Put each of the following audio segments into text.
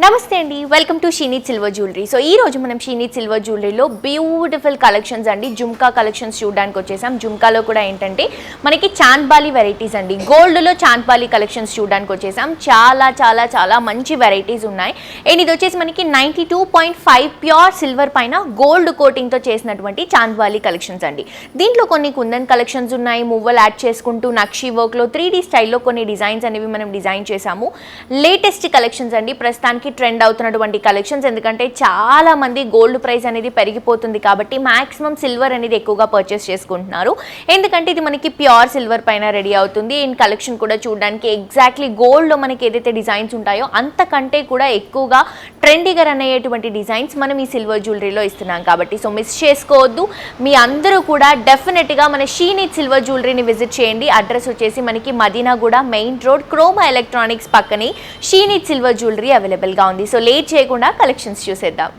నమస్తే అండి, welcome to Sheenith silver jewellery. So ఈ రోజు మనం షీనీత్ సిల్వర్ జ్యువెలరీలో బ్యూటిఫుల్ కలెక్షన్స్ అండి, జుమ్కా కలెక్షన్స్ చూడడానికి వచ్చేసాం. జుమ్కాలో కూడా ఏంటంటే మనకి చాంద్బాలి వెరైటీస్ అండి, గోల్డ్లో చాంద్బాలి కలెక్షన్స్ చూడడానికి వచ్చేసాం. చాలా చాలా చాలా మంచి వెరైటీస్ ఉన్నాయి. అండ్ ఇది వచ్చేసి మనకి 92.5 ప్యూర్ సిల్వర్ పైన గోల్డ్ కోటింగ్తో చేసినటువంటి చాంద్బాలి కలెక్షన్స్ అండి. దీంట్లో కొన్ని కుందన్ కలెక్షన్స్ ఉన్నాయి, మువ్వలు యాడ్ చేసుకుంటూ నక్షి వర్క్లో 3D స్టైల్లో కొన్ని డిజైన్స్ అనేవి మనం డిజైన్ చేసాము. లేటెస్ట్ కలెక్షన్స్ అండి, ప్రస్తుతానికి ట్రెండ్ అవుతున్నటువంటి కలెక్షన్స్. ఎందుకంటే చాలా మంది గోల్డ్ ప్రైస్ అనేది పెరిగిపోతుంది కాబట్టి మాక్సిమం సిల్వర్ అనేది ఎక్కువగా పర్చేస్ చేసుకుంటున్నారు. ఎందుకంటే ఇది మనకి ప్యూర్ సిల్వర్ పైన రెడీ అవుతుంది. అండ్ కలెక్షన్ కూడా చూడడానికి ఎగ్జాక్ట్లీ గోల్డ్లో మనకి ఏదైతే డిజైన్స్ ఉంటాయో అంతకంటే కూడా ఎక్కువగా ట్రెండీగా రన్ అయ్యేటువంటి డిజైన్స్ మనం ఈ సిల్వర్ జ్యువెలరీలో ఇస్తున్నాం కాబట్టి సో మిస్ చేసుకోవద్దు. మీ అందరూ కూడా డెఫినెట్గా మన షీనీత్ సిల్వర్ జ్యువెలరీని విజిట్ చేయండి. అడ్రస్ వచ్చేసి మనకి Madinaguda main road, Croma electronics పక్కనే షీనీత్ సిల్వర్ జ్యువెలరీ అవైలబుల్ గా ఉంది. సో లేట్ చేయకుండా కలెక్షన్స్ చూసేద్దాం.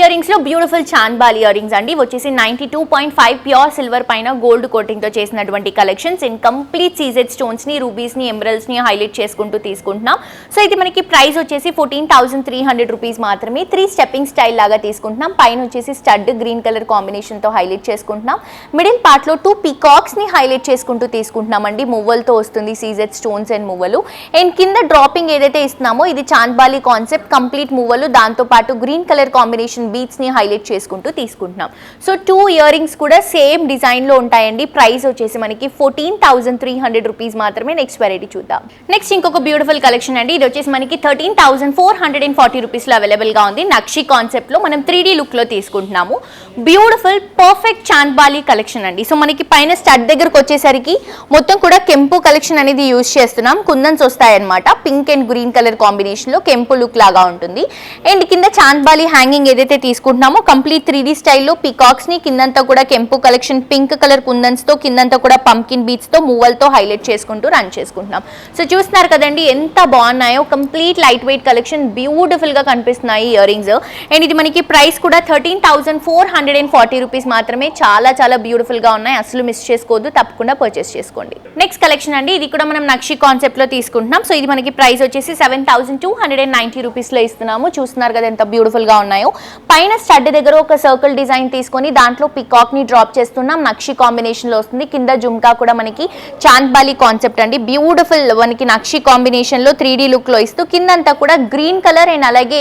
ఇయర్ రింగ్స్ లో బ్యూటిఫుల్ చాంద్బాలి ఇయర్ రింగ్స్ అండి, వచ్చేసి 92.5 ప్యూర్ సిల్వర్ పైన గోల్డ్ కోటింగ్ తో చేసినటువంటి collections. In complete CZ stones ని, రూబీస్ ని, ఎమరల్స్ ని హైలైట్ చేసుకుంటూ తీసుకుంటున్నాం. సో ఇది మనకి ప్రైస్ వచ్చేసి 14,300 రూపీస్ మాత్రమే. 3 స్టెప్పింగ్ స్టైల్ లాగా తీసుకుంటున్నాం. పైన వచ్చేసి స్టడ్ గ్రీన్ కలర్ కాంబినేషన్ తో హైలైట్ చేసుకుంటున్నాం. మిడిల్ పార్ట్ లో 2 పీకాక్స్ ని హైలైట్ చేసుకుంటూ తీసుకుంటున్నాం అండి. మువ్వలతో వస్తుంది, సీజెడ్ స్టోన్స్ అండ్ మువ్వలు. అండ్ కింద డ్రాపింగ్ ఏదైతే ఇస్తున్నామో ఇది చాంద్బాలి కాన్సెప్ట్, కంప్లీట్ మువ్వలు, దాంతో పాటు గ్రీన్ కలర్ కాంబినేషన్ బీట్స్ ని హైలైట్ చేసుకుంటూ తీసుకుంటున్నాం. సో 2 ఇయర్ రింగ్స్ కూడా సేమ్ డిజైన్ లో ఉంటాయండి. ప్రైస్ వచ్చేసి మనకి 14,300 రూపీస్ మాత్రమే. నెక్స్ట్ వెరైటీ చూద్దాం. నెక్స్ట్ ఇంకొక బ్యూటిఫుల్ కలెక్షన్ అండి, ఇది వచ్చేసి మనకి 13,440 రూపీస్ లో అవైలబుల్ గా ఉంది. నక్షి కాన్సెప్ట్ లో మనం 3D లుక్ లో తీసుకుంటున్నాము. బ్యూటిఫుల్ పర్ఫెక్ట్ చాంద్బాలి కలెక్షన్ అండి. సో మనకి పైన స్టడ్ దగ్గరకు వచ్చేసరికి మొత్తం కూడా కెంపు కలెక్షన్ అనేది యూజ్ చేస్తున్నాం. కుందన్స్ వస్తాయన్నమాట, pink and green colour combination లో కెంపు లుక్ లాగా ఉంటుంది. అండ్ కింద చాంద్బాలి హ్యాంగింగ్ ఏదైతే తీసుకుంటున్నామో కంప్లీట్ 3D స్టైల్లో పీకాక్స్ ని, కిందంతా కూడా కెంపు కలెక్షన్ పింక్ కలర్ కుందన్స్ తో, కిందంతా కూడా పంకిన్ బీట్స్ తో, మువ్వలతో హైలైట్ చేసుకుంటూ రన్ చేసుకుంటున్నాం. సో చూస్తున్నారు కదండి ఎంత బాగున్నాయో. Complete light weight collection, beautiful గా కనిపిస్తున్నాయి ఇయర్ రింగ్స్. అండ్ ఇది మనకి ప్రైస్ కూడా 13,440 రూపీస్ మాత్రమే. చాలా చాలా బ్యూటిఫుల్ గా ఉన్నాయి, అసలు మిస్ చేసుకోవద్దు, తప్పకుండా పర్చేస్ చేసుకోండి. నెక్స్ట్ కలెక్షన్ అండి, ఇది కూడా మనం నక్షి కాన్సెప్ట్ లో తీసుకుంటున్నాం. సో ఇది మనకి ప్రైస్ వచ్చేసి 7,290 రూపీస్ లో ఇస్తున్నాము. చూస్తున్నారు కదా ఎంత బ్యూటిఫుల్ గా ఉన్నాయో. పైన స్టడ్ దగ్గర ఒక సర్కిల్ డిజైన్ తీసుకొని దాంట్లో పికాక్ ని డ్రాప్ చేస్తున్నాం. నక్షి కాంబినేషన్ లో వస్తుంది. కింద జుమ్కా కూడా మనకి చాంద్బాలి కాన్సెప్ట్ అండి, బ్యూటిఫుల్ మనకి నక్షి కాంబినేషన్ లో 3D లుక్ లో ఇస్తూ కిందంతా కూడా గ్రీన్ కలర్ అండ్ అలాగే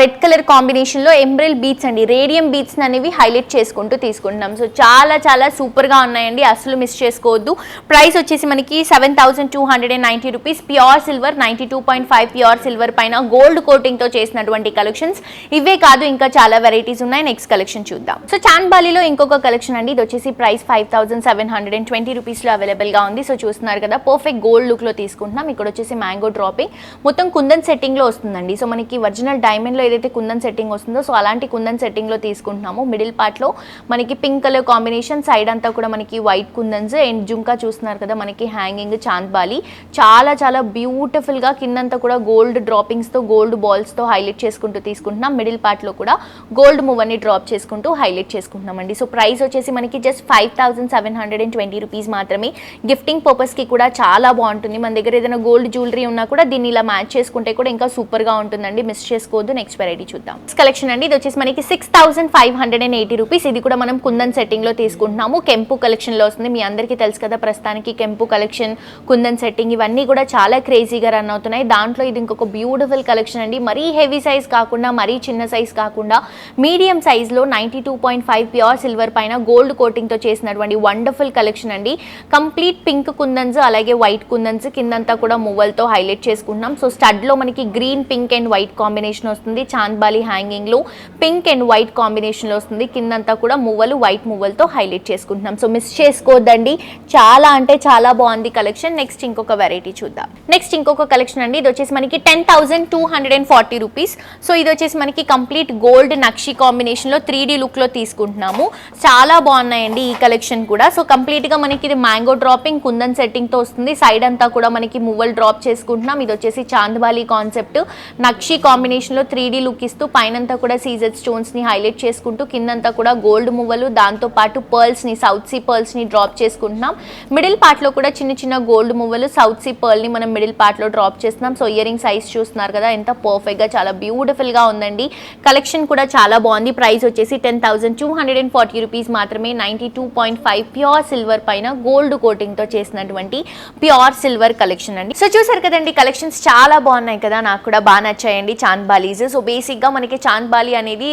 రెడ్ కలర్ కాంబినేషన్ లో ఎంబ్రిల్ బీట్స్ అండి, రేడియం బీట్స్ అనేవి హైలైట్ చేసుకుంటూ తీసుకుంటున్నాం. సో చాలా చాలా సూపర్ గా ఉన్నాయండి, అసలు మిస్ చేసుకోవద్దు. ప్రైస్ వచ్చేసి మనకి 7,290 rupees. Pure silver 92.5 pure silver పైన గోల్డ్ కోటింగ్ తో చేసినటువంటి కలెక్షన్స్. ఇవే కాదు ఇంకా చాలా వెరైటీస్ ఉన్నాయి. నెక్స్ట్ కలెక్షన్ చూద్దాం. సో చాంద్బాలిలో ఇంకొక కలెక్షన్ అండి, ఇది వచ్చేసి ప్రైస్ 5,720 రూపీస్ లో అవైలబుల్ గా ఉంది. సో చూస్తున్నారు కదా పర్ఫెక్ట్ గోల్డ్ లుక్ లో తీసుకుంటున్నాం. ఇక్కడ వచ్చేసి మ్యాంగో డ్రాపింగ్ మొత్తం కుందన్ సెట్టింగ్ లో వస్తుందండి. సో మనకి ఒరిజినల్ డైమండ్ లో ఏదైతే కుందన్ సెట్టింగ్ వస్తుందో సో అలాంటి కుందన్ సెట్టింగ్ లో తీసుకుంటున్నాము. మిడిల్ పార్ట్ లో మనకి పింక్ కలర్ కాంబినేషన్, సైడ్ అంతా కూడా మనకి వైట్ కుందన్స్ అండ్ జుమ్కా చూస్తున్నారు కదా మనకి హ్యాంగింగ్ చాంద్బాలి. చాలా చాలా బ్యూటిఫుల్ గా కిందంతా కూడా గోల్డ్ డ్రాపింగ్స్ తో, గోల్డ్ బాల్స్ తో హైలైట్ చేసుకుంటూ తీసుకుంటున్నాం. మిడిల్ పార్ట్ లో కూడా గోల్డ్ మూవ్ అని డ్రాప్ చేసుకుంటూ హైలైట్ చేసుకుంటున్నామండి. సో ప్రైస్ వచ్చేసి మనకి జస్ట్ 5,720 రూపీస్ మాత్రమే. గిఫ్టింగ్ పర్పస్ కి కూడా చాలా బాగుంటుంది. మన దగ్గర ఏదైనా గోల్డ్ జ్యువెలరీ ఉన్నా కూడా దీన్ని ఇలా మ్యాచ్ చేసుకుంటే కూడా ఇంకా సూపర్ గా ఉంటుందండి, మిస్ చేసుకోవద్దు. నెక్స్ట్ వెరైటీ చూద్దాం. కలెక్షన్ అండి, ఇది వచ్చేసి మనకి 6,580 రూపీస్. ఇది కూడా మనం కుందన్ సెట్టింగ్ లో తీసుకుంటున్నాము. కెంపు కలెక్షన్ లో వస్తుంది. మీ అందరికీ తెలుసు కదా ప్రస్తుతానికి కెంపు కలెక్షన్, కుందన్ సెట్టింగ్ ఇవన్నీ కూడా చాలా క్రేజీగా రన్ అవుతున్నాయి. దాంట్లో ఇది ఇంకొక బ్యూటిఫుల్ కలెక్షన్ అండి, మరీ హెవీ సైజ్ కాకుండా, మరీ చిన్న సైజ్ కాకుండా మీడియం సైజ్లో 92.5 ప్యూర్ సిల్వర్ పైన గోల్డ్ కోటింగ్తో చేసినటువంటి వండర్ఫుల్ కలెక్షన్ అండి. కంప్లీట్ పింక్ కుందన్స్ అలాగే వైట్ కుందన్స్ కిందంతా కూడా మువ్వలతో హైలైట్ చేసుకుంటున్నాం. సో స్టడ్లో మనకి green pink and white combination వస్తుంది. చాంద్బాలి హ్యాంగింగ్లో పింక్ అండ్ వైట్ కాంబినేషన్లో వస్తుంది. కిందంతా కూడా మువ్వలు వైట్ మువ్వలతో హైలైట్ చేసుకుంటున్నాం. సో మిస్ చేసుకోవద్దండి, చాలా అంటే చాలా బాగుంది కలెక్షన్. నెక్స్ట్ ఇంకొక వెరైటీ చూద్దాం. నెక్స్ట్ ఇంకొక కలెక్షన్ అండి. ఇది వచ్చేసి మనకి 10,240 రూపీస్. సో ఇది వచ్చేసి మనకి కంప్లీట్ గోల్డ్ నక్షి కాంబినేషన్లో 3D లుక్లో తీసుకుంటున్నాము. చాలా బాగున్నాయండి ఈ కలెక్షన్ కూడా. సో కంప్లీట్గా మనకి ఇది మ్యాంగో డ్రాపింగ్ కుందన్ సెట్టింగ్తో వస్తుంది. సైడ్ అంతా కూడా మనకి మువ్వలు డ్రాప్ చేసుకుంటున్నాం. ఇది వచ్చేసి చాంద్బాలి కాన్సెప్ట్ నక్షి కాంబినేషన్లో 3D లుక్ ఇస్తూ పైనంతా కూడా సీజెడ్ స్టోన్స్ని హైలైట్ చేసుకుంటూ కిందంతా కూడా గోల్డ్ మువ్వలు దాంతోపాటు పర్ల్స్ని సౌత్ సీ పర్ల్స్ని డ్రాప్ చేసుకుంటున్నాం. మిడిల్ పార్ట్లో కూడా చిన్న చిన్న గోల్డ్ మువ్వలు సౌత్ సీ పర్ల్ని మనం మిడిల్ పార్ట్లో డ్రాప్ చేస్తున్నాం. సో ఇయర్ రింగ్ సైజ్ చూస్తున్నారు కదా, ఎంత పర్ఫెక్ట్గా చాలా బ్యూటిఫుల్గా ఉందండి. కలెక్షన్ కూడా చాలా బాగుంది. ప్రైస్ వచ్చేసి 10,240 రూపీస్ మాత్రమే. 92.5 ప్యూర్ సిల్వర్ పైన గోల్డ్ కోటింగ్తో చేసినటువంటి ప్యూర్ సిల్వర్ కలెక్షన్ అండి. సో చూసారు కదండి, కలెక్షన్స్ చాలా బాగున్నాయి కదా, నాకు కూడా బాగా నచ్చాయండి చాంద్బాలీస్. సో బేసిక్గా మనకి చాంద్బాలి అనేది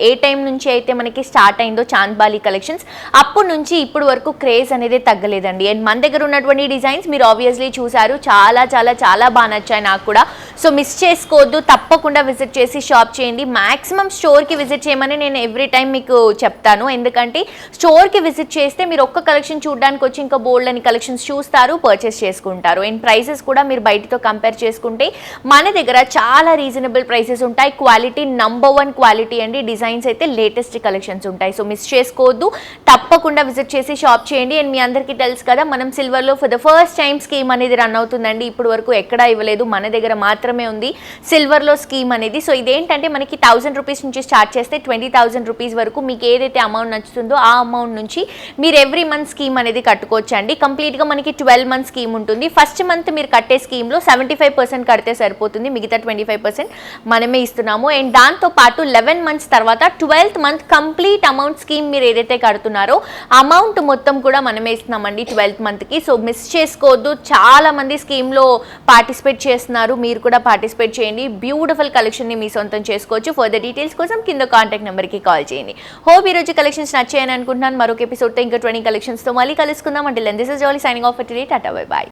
ఏ టైం నుంచి అయితే మనకి స్టార్ట్ అయిందో చాంద్బాలి కలెక్షన్స్ అప్పటి నుంచి ఇప్పుడు వరకు క్రేజ్ అనేది తగ్గలేదండి. అండ్ మన దగ్గర ఉన్నటువంటి డిజైన్స్ మీరు ఆబ్వియస్లీ చూసారు, చాలా చాలా చాలా బాగా నచ్చాయి నాకు కూడా. సో మిస్ చేసుకోవద్దు, తప్పకుండా విజిట్ చేసి షాప్ చేయండి. మ్యాక్సిమం స్టోర్కి విజిట్ చేయమని నేను ఎవ్రీ టైం మీకు చెప్తాను. ఎందుకంటే స్టోర్కి విజిట్ చేస్తే మీరు ఒక్క కలెక్షన్ చూడడానికి వచ్చి ఇంకా బోల్డ్ అని కలెక్షన్స్ చూస్తారు, పర్చేస్ చేసుకుంటారు. అండ్ ప్రైసెస్ కూడా మీరు బయటతో కంపేర్ చేసుకుంటే మన దగ్గర చాలా రీజనబుల్ ప్రైసెస్ ఉంటాయి. క్వాలిటీ నంబర్ 1 క్వాలిటీ అండి. డిజైన్స్ అయితే లేటెస్ట్ కలెక్షన్స్ ఉంటాయి. సో మిస్ చేసుకోవద్దు, తప్పకుండా విజిట్ చేసి షాప్ చేయండి. అండ్ మీ అందరికీ తెలుసు కదా, మనం సిల్వర్లో for the first time scheme అనేది రన్ అవుతుందండి. ఇప్పుడు వరకు ఎక్కడా ఇవ్వలేదు, మన దగ్గర మాత్రమే ఉంది సిల్వర్లో స్కీమ్ అనేది. సో ఇదేంటంటే మనకి 1000 రూపీస్ నుంచి స్టార్ట్ చేస్తే 20,000 రూపీస్ వరకు మీకు ఏదైతే అమౌంట్ నచ్చుతుందో ఆ అమౌంట్ నుంచి మీరు ఎవ్రీ మంత్ స్కీమ్ అనేది కట్టుకోవచ్చు అండి. కంప్లీట్గా మనకి 12 మంత్ స్కీమ్ ఉంటుంది. ఫస్ట్ మంత్ మీరు కట్టే స్కీమ్లో 75% కడితే సరిపోతుంది, మిగతా 25% మనమే ఇస్తున్నాము. అండ్ దాంతోపాటు 11 మంత్స్ తర్వాత 12th month complete amount scheme మీరు ఏదైతే కడుతున్నారో అమౌంట్ మొత్తం కూడా మనమే ఇస్తున్నామండి 12th మంత్కి. సో మిస్ చేసుకోవద్దు, చాలా మంది స్కీమ్లో పార్టిసిపేట్ చేస్తున్నారు, మీరు కూడా పార్టిసిపేట్ చేయండి. బ్యూటిఫుల్ కలెక్షన్ని మీ సొంతం చేసుకోవచ్చు. ఫర్దర్ డీటెయిల్స్ కోసం కింద కాంటాక్ట్ నెంబర్కి కాల్ చేయండి. హోప్ ఈరోజు కలెక్షన్స్ నచ్చాయని అనుకుంటున్నాను. మరొక ఎపిసోడ్తో ఇంకా 20 కలెక్షన్స్తో మళ్ళీ కలుసుకుందాం. అంటే this is jolly signing off for today. Tata bye by.